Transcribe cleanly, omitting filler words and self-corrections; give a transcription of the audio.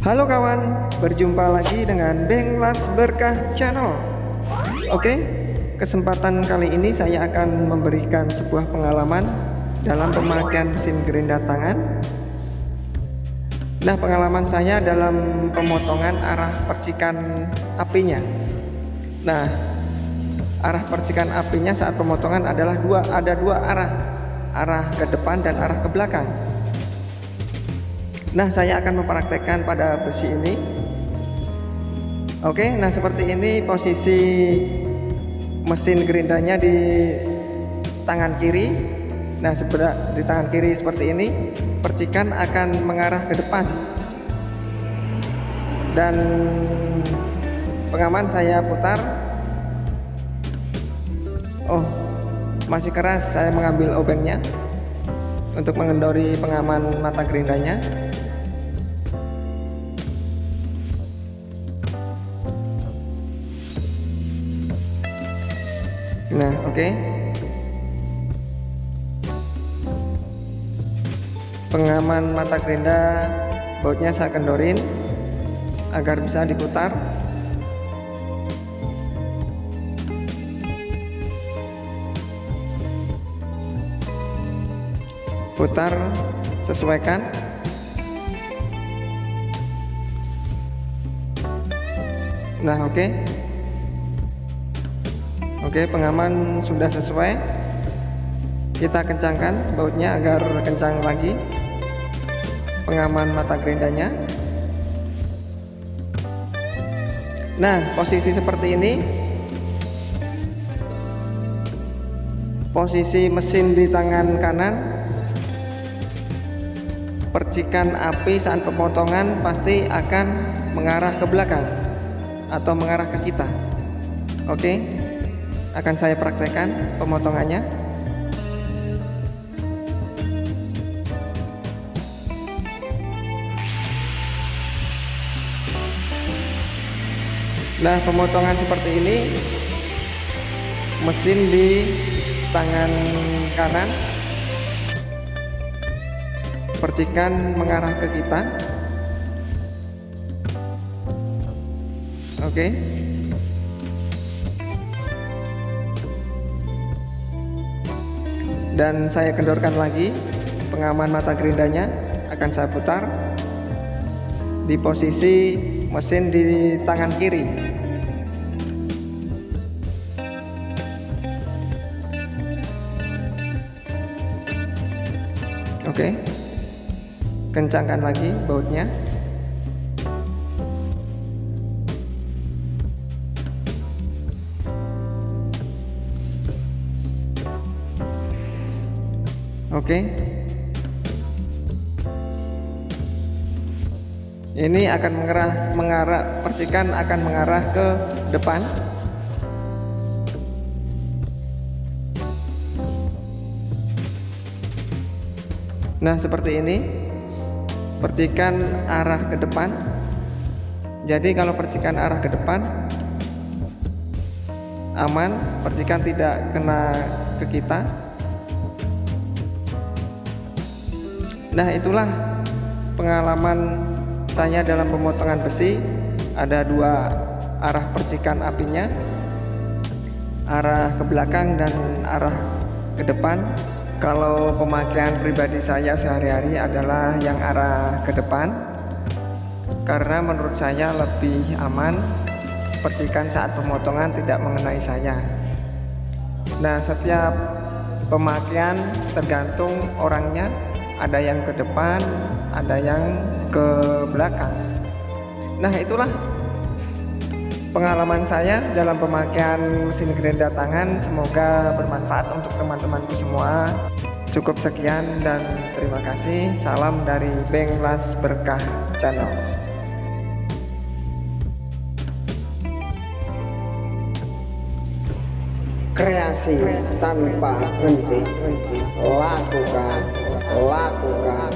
Halo kawan, berjumpa lagi dengan Benglas Berkah Channel. Oke, kesempatan kali ini saya akan memberikan sebuah pengalaman dalam pemakaian mesin gerinda tangan. Nah, pengalaman saya dalam pemotongan arah percikan apinya. Nah, arah percikan apinya saat pemotongan adalah ada dua arah ke depan dan arah ke belakang. Nah, saya akan mempraktekkan pada besi ini. Oke, nah seperti ini posisi mesin gerindanya di tangan kiri. Nah, di tangan kiri seperti ini, percikan akan mengarah ke depan. Dan pengaman saya putar. Oh, masih keras, saya mengambil obengnya untuk mengendori pengaman mata gerindanya. Nah, oke. Pengaman mata gerinda bautnya saya kendorin agar bisa diputar. Putar, sesuaikan. Nah, oke. Oke, pengaman sudah sesuai. Kita kencangkan bautnya agar kencang lagi pengaman mata gerindanya. Nah, posisi seperti ini, posisi mesin di tangan kanan, percikan api saat pemotongan pasti akan mengarah ke belakang atau mengarah ke kita. Oke, akan saya praktekkan pemotongannya. Nah, pemotongan seperti ini, mesin di tangan kanan, percikan mengarah ke kita. Oke. Dan saya kendorkan lagi pengaman mata gerindanya, akan saya putar di posisi mesin di tangan kiri. Oke, kencangkan lagi bautnya. Oke, ini akan mengarah, percikan akan mengarah ke depan. Nah, seperti ini, percikan arah ke depan. Jadi kalau percikan arah ke depan aman, percikan tidak kena ke kita. Nah, itulah pengalaman saya dalam pemotongan besi. Ada dua arah percikan apinya, arah ke belakang dan arah ke depan. Kalau pemakaian pribadi saya sehari-hari adalah yang arah ke depan, karena menurut saya lebih aman, percikan saat pemotongan tidak mengenai saya. Nah, setiap pemakaian tergantung orangnya. Ada yang ke depan, ada yang ke belakang. Nah, itulah pengalaman saya dalam pemakaian mesin gerinda tangan. Semoga bermanfaat untuk teman-temanku semua. Cukup sekian dan terima kasih. Salam dari Benglas Berkah Channel. Kreasi tanpa henti. Lakukan.